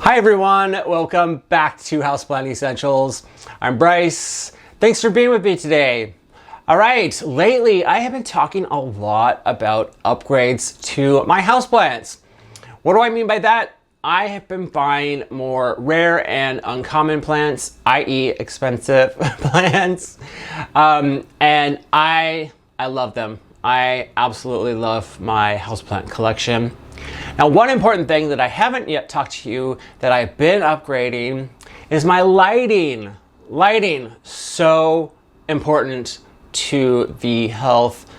Hi everyone, welcome back to Houseplant Essentials. I'm Bryce. Thanks for being with me today. All right, lately I have been talking a lot about upgrades to my houseplants. What do I mean by that? I have been buying more rare and uncommon plants, i.e. expensive plants, and I love them. I absolutely love my houseplant collection. Now, one important thing that I haven't yet talked to you that I've been upgrading is my lighting. Lighting, so important to the health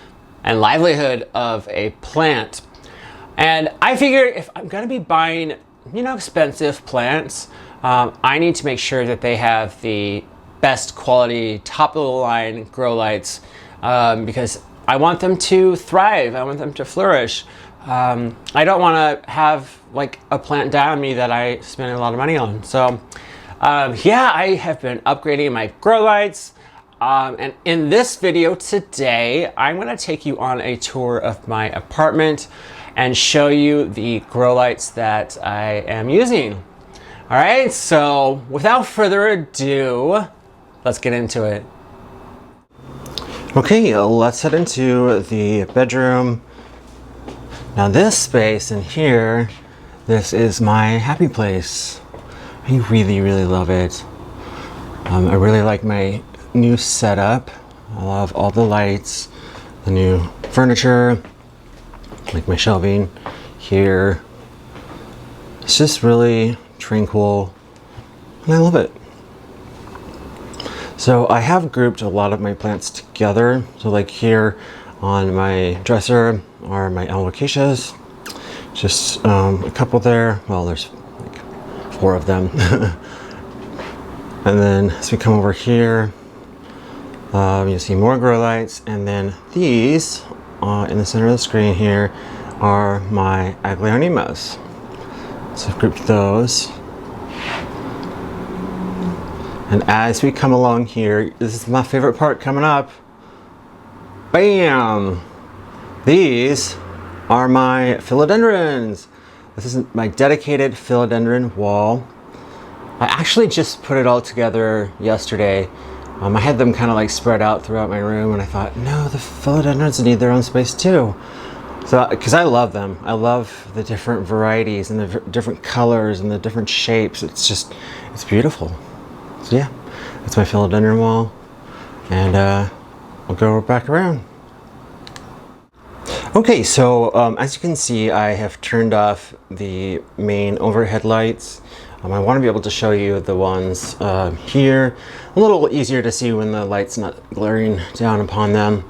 and livelihood of a plant. And I figure if I'm gonna be buying, expensive plants, I need to make sure that they have the best quality, top of the line grow lights, because I want them to thrive. I want them to flourish. I don't want to have like a plant die on me that I spend a lot of money on. So I have been upgrading my grow lights. And in this video today, I'm going to take you on a tour of my apartment and show you the grow lights that I am using. All right, so without further ado, let's get into it. Okay, let's head into the bedroom. Now this space in here, this is my happy place. I really love it. I really like my new setup. I love all the lights, the new furniture, like my shelving here. It's just really tranquil and I love it. So I have grouped a lot of my plants together. So like here on my dresser are my alocasias. Just a couple there. Well, there's like 4 of them. And then as we come over here, you see more grow lights. And then these in the center of the screen here are my aglaonimas. So I've grouped those. And as we come along here, this is my favorite part coming up. Bam! These are my philodendrons. This is my dedicated philodendron wall. I actually just put it all together yesterday. I had them kind of like spread out throughout my room and I thought, no, the philodendrons need their own space too. So, because I love them. I love the different varieties and the different colors and the different shapes. It's beautiful. So yeah, that's my philodendron wall. And I'll go back around. Okay, so as you can see, I have turned off the main overhead lights. I want to be able to show you the ones here. A little easier to see when the light's not glaring down upon them.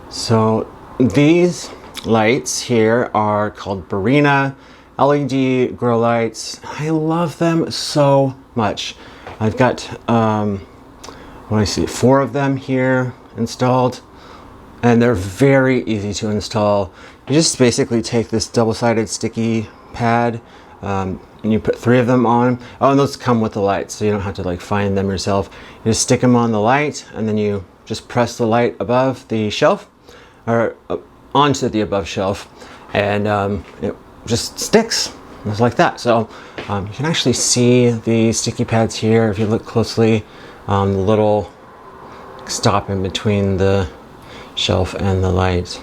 So these lights here are called Barina LED grow lights. I love them so much. I've got, 4 of them here installed. And they're very easy to install. You just basically take this double-sided sticky pad and you put 3 of them on. Oh, and those come with the light, so you don't have to like find them yourself. You just stick them on the light and then you just press the light above the shelf or onto the above shelf and it just sticks just like that. So you can actually see the sticky pads here if you look closely. The little stop in between the shelf and the light.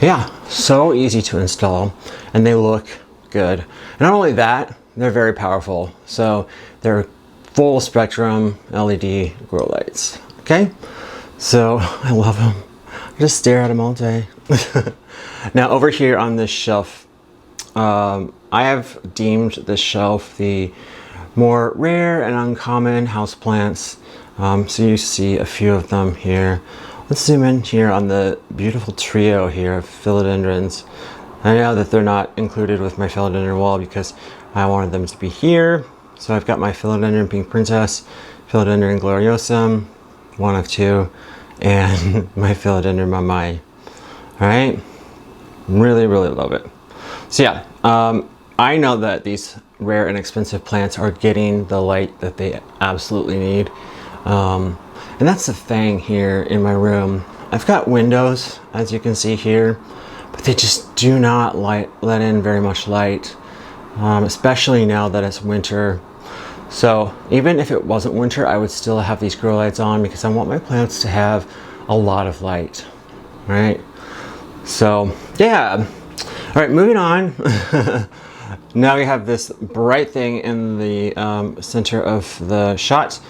Yeah, so easy to install and they look good. And not only that, they're very powerful. So they're full spectrum LED grow lights. Okay, so I love them. I just stare at them all day. Now over here on this shelf, I have deemed this shelf the more rare and uncommon houseplants. So you see a few of them here. Let's zoom in here on the beautiful trio here of philodendrons. I know that they're not included with my philodendron wall because I wanted them to be here. So I've got my philodendron pink princess, philodendron gloriosum, 1 of 2, and my philodendron mamai. All right, really love it. So yeah, I know that these rare and expensive plants are getting the light that they absolutely need. And that's the thing here in my room. I've got windows, as you can see here, but they just do not let in very much light. especially now that it's winter. So even if it wasn't winter, I would still have these grow lights on because I want my plants to have a lot of light, right? So yeah. All right, moving on. Now we have this bright thing in the center of the shot.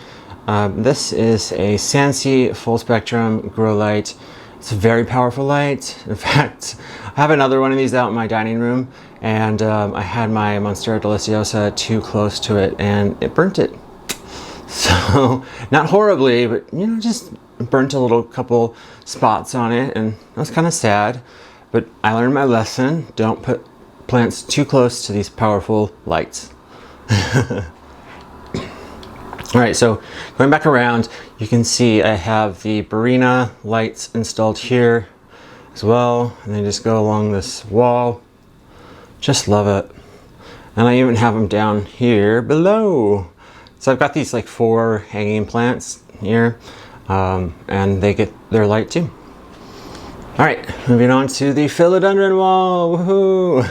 This is a Sansi full spectrum grow light. It's a very powerful light. In fact, I have another one of these out in my dining room, and I had my Monstera deliciosa too close to it and it burnt it. So not horribly, but you know, just burnt a little couple spots on it, and that was kind of sad. But I learned my lesson. Don't put plants too close to these powerful lights. All right, so going back around, you can see I have the Barina lights installed here as well, and they just go along this wall. Just love it. And I even have them down here below. So I've got these like 4 hanging plants here, and they get their light too. All right, moving on to the philodendron wall. Woohoo!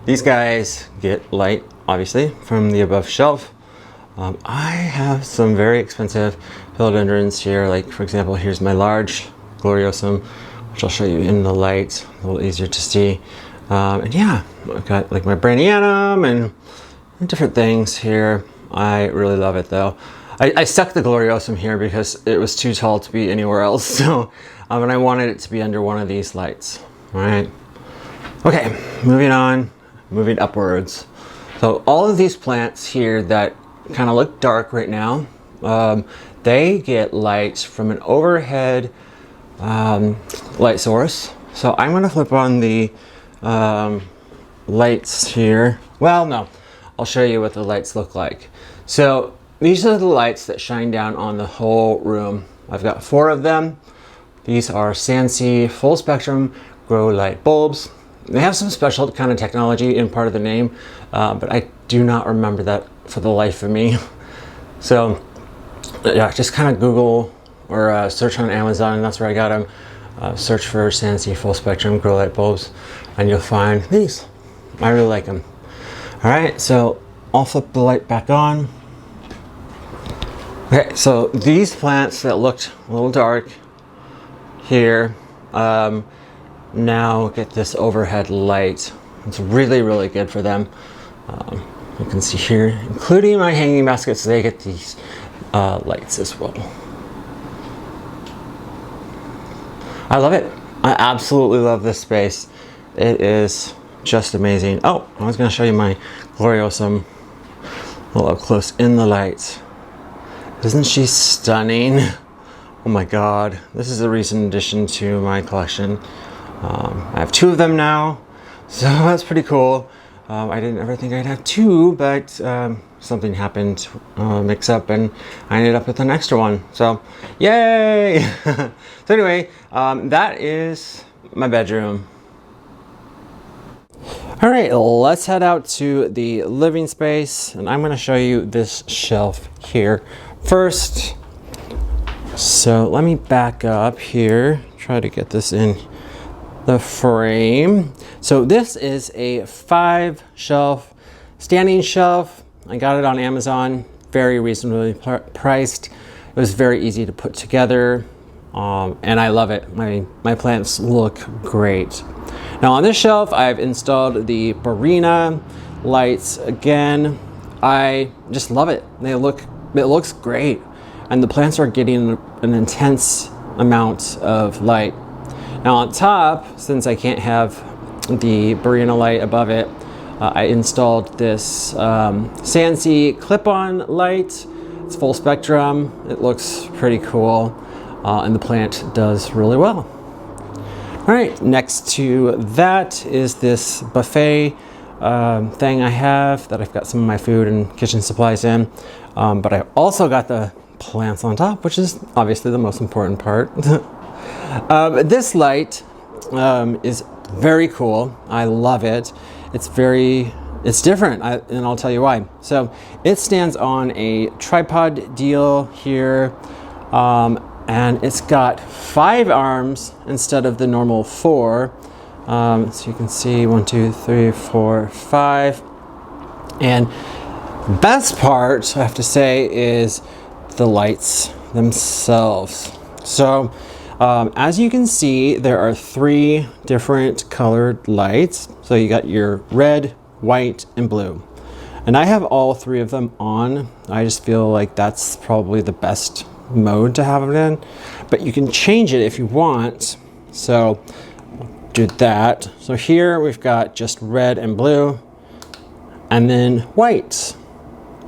These guys get light, obviously, from the above shelf. I have some very expensive philodendrons here. Like, for example, here's my large gloriosum, which I'll show you in the light, a little easier to see. And yeah, I've got like my Brandyanum and different things here. I really love it though. I stuck the gloriosum here because it was too tall to be anywhere else. So, and I wanted it to be under one of these lights. All right. Okay, moving on, moving upwards. So all of these plants here that kind of look dark right now, they get light from an overhead light source. So I'm going to flip on the lights here. Well, no, I'll show you what the lights look like. So these are the lights that shine down on the whole room. I've got 4 of them. These are Sansi full spectrum grow light bulbs. They have some special kind of technology in part of the name, but I do not remember that for the life of me. So yeah, just kind of Google or search on Amazon, and that's where I got them. Search for Sansi full spectrum grow light bulbs, and you'll find these. I really like them. All right, so I'll flip the light back on. Okay, so these plants that looked a little dark here now get this overhead light. It's really, really good for them. You can see here, including my hanging baskets, they get these lights as well. I love it. I absolutely love this space. It is just amazing. Oh, I was going to show you my gloriosum a little up close in the light. Isn't she stunning? Oh my god, this is a recent addition to my collection. I have 2 of them now, so that's pretty cool. I didn't ever think I'd have 2, but something happened, mix up, and I ended up with an extra one. So, yay! So anyway, that is my bedroom. All right, let's head out to the living space, and I'm going to show you this shelf here first. So let me back up here, try to get this in the frame. So this is a 5 shelf, standing shelf. I got it on Amazon, very reasonably priced. It was very easy to put together, and I love it. My plants look great. Now on this shelf, I've installed the Barina lights again. I just love it. It looks great. And the plants are getting an intense amount of light. Now on top, since I can't have the Barina light above it, I installed this Sansi clip-on light. It's full spectrum. It looks pretty cool, and the plant does really well. All right, next to that is this buffet thing I have that I've got some of my food and kitchen supplies in, but I also got the plants on top, which is obviously the most important part. This light is very cool. I love it. It's different, and I'll tell you why. So it stands on a tripod deal here, and it's got 5 arms instead of the normal 4. So you can see 1, 2, 3, 4, 5. And best part, I have to say, is the lights themselves. So as you can see, there are 3 different colored lights. So you got your red, white, and blue. And I have all 3 of them on. I just feel like that's probably the best mode to have it in. But you can change it if you want. So do that. So here we've got just red and blue, and then white.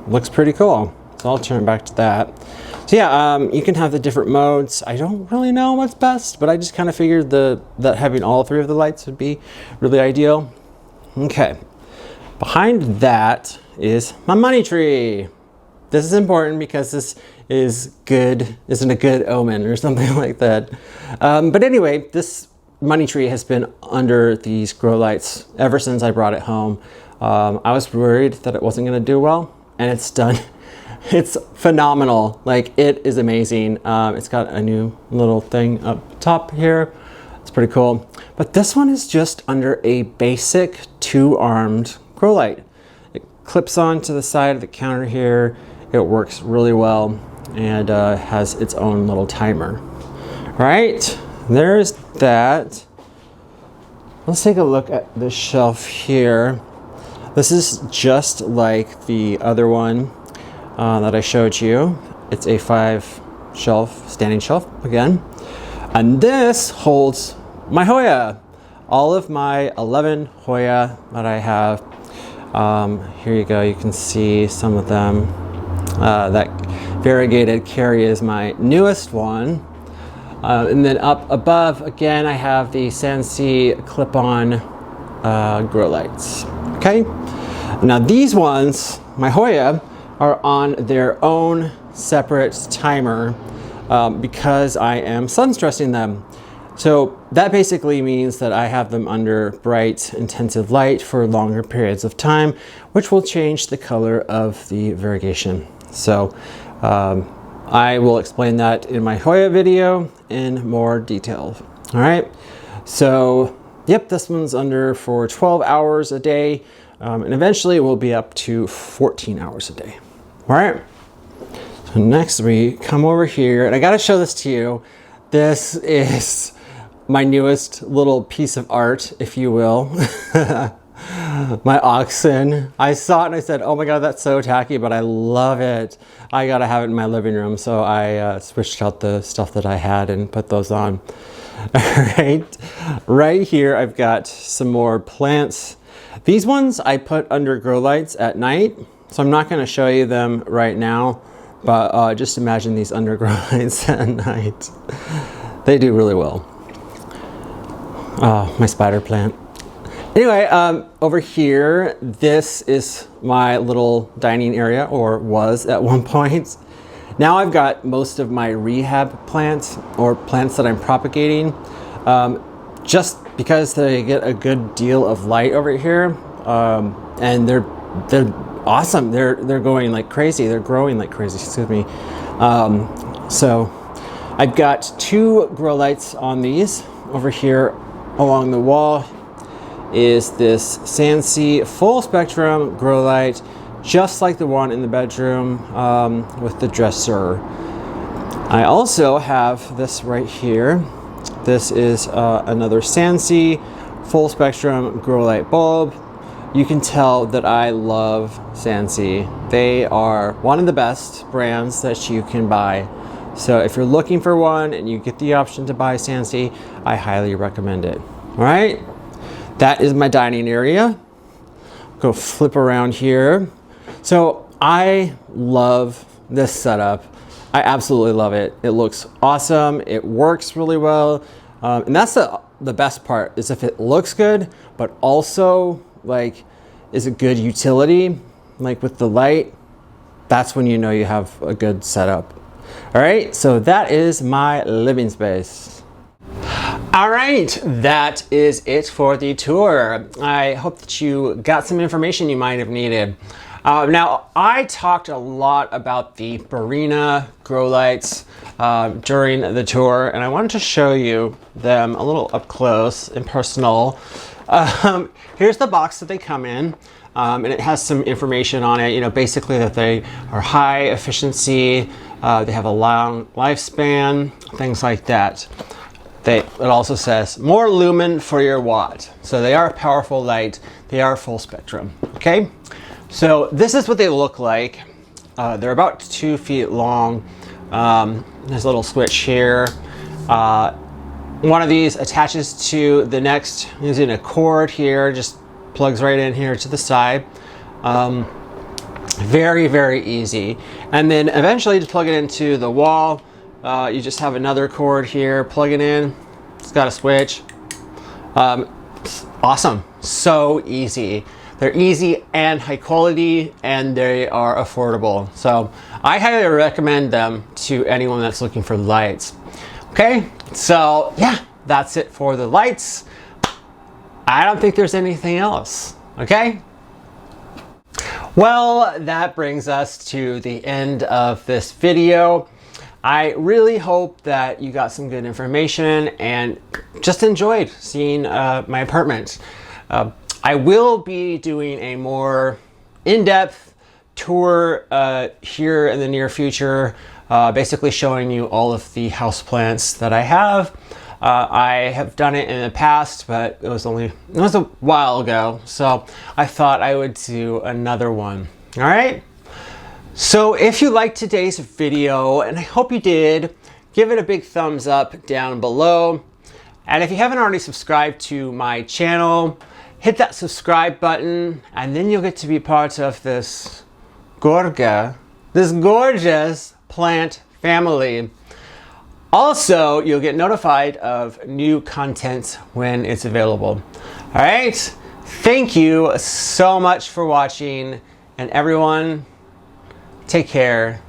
Looks pretty cool. So I'll turn back to that. So yeah, you can have the different modes. I don't really know what's best, but I just kind of figured that having all 3 of the lights would be really ideal. Okay. Behind that is my money tree. This is important because this isn't a good omen or something like that. But anyway, this money tree has been under these grow lights ever since I brought it home. I was worried that it wasn't going to do well, and it's done. It's phenomenal. Like, it is amazing. It's got a new little thing up top here. It's pretty cool. But this one is just under a basic 2-armed grow light. It clips onto the side of the counter here. It works really well, and has its own little timer. All right, there's that. Let's take a look at the shelf here. This is just like the other one that I showed you. It's a 5-shelf, standing shelf again. And this holds my Hoya. All of my 11 Hoya that I have. Here you go, you can see some of them. That variegated carry is my newest one. And then up above, again, I have the Sansi clip-on grow lights. Okay, now these ones, my Hoya, are on their own separate timer because I am sun stressing them. So that basically means that I have them under bright, intensive light for longer periods of time, which will change the color of the variegation. So I will explain that in my Hoya video in more detail. All right, so yep, this one's under for 12 hours a day, and eventually it will be up to 14 hours a day. All right, so next we come over here, and I gotta show this to you. This is my newest little piece of art, if you will. My oxen. I saw it and I said, oh my God, that's so tacky, but I love it. I gotta have it in my living room. So I switched out the stuff that I had and put those on. All right here, I've got some more plants. These ones I put under grow lights at night. So I'm not gonna show you them right now, but just imagine these under grow lights at night. They do really well. Oh, my spider plant. Anyway, over here, this is my little dining area, or was at one point. Now I've got most of my rehab plants, or plants that I'm propagating, just because they get a good deal of light over here, and they're awesome. They're going like crazy. They're growing like crazy. Excuse me. So I've got 2 grow lights on these. Over here along the wall is this Sansi full spectrum grow light, just like the one in the bedroom with the dresser. I also have this right here. This is another Sansi full spectrum grow light bulb. You can tell that I love Sansi. They are one of the best brands that you can buy. So if you're looking for one and you get the option to buy Sansi, I highly recommend it. All right, that is my dining area. Go flip around here. So I love this setup. I absolutely love it. It looks awesome. It works really well. And that's the best part, is if it looks good, but also like is a good utility, like with the light, that's when you know you have a good setup. All right, so that is my living space. All right, that is it for the tour. I hope that you got some information you might have needed. Now, I talked a lot about the Barina grow lights during the tour, and I wanted to show you them a little up close and personal. Here's the box that they come in. And it has some information on it, you know, basically that they are high efficiency, they have a long lifespan, things like that. It also says more lumen for your watt. So they are a powerful light, they are full spectrum, okay? So this is what they look like. They're about 2 feet long. There's a little switch here. One of these attaches to the next using a cord here, just plugs right in here to the side. Very, very easy. And then eventually to plug it into the wall, you just have another cord here, plug it in. It's got a switch. Awesome, so easy. They're easy and high quality, and they are affordable. So I highly recommend them to anyone that's looking for lights. Okay, so yeah, that's it for the lights. I don't think there's anything else, okay? Well, that brings us to the end of this video. I really hope that you got some good information and just enjoyed seeing my apartment. I will be doing a more in-depth tour here in the near future, basically showing you all of the houseplants that I have. I have done it in the past, but it was a while ago, so I thought I would do another one. All right? So if you liked today's video, and I hope you did, give it a big thumbs up down below. And if you haven't already subscribed to my channel, hit that subscribe button, and then you'll get to be part of this gorgeous plant family. Also, you'll get notified of new content when it's available. All right, thank you so much for watching, and everyone, take care.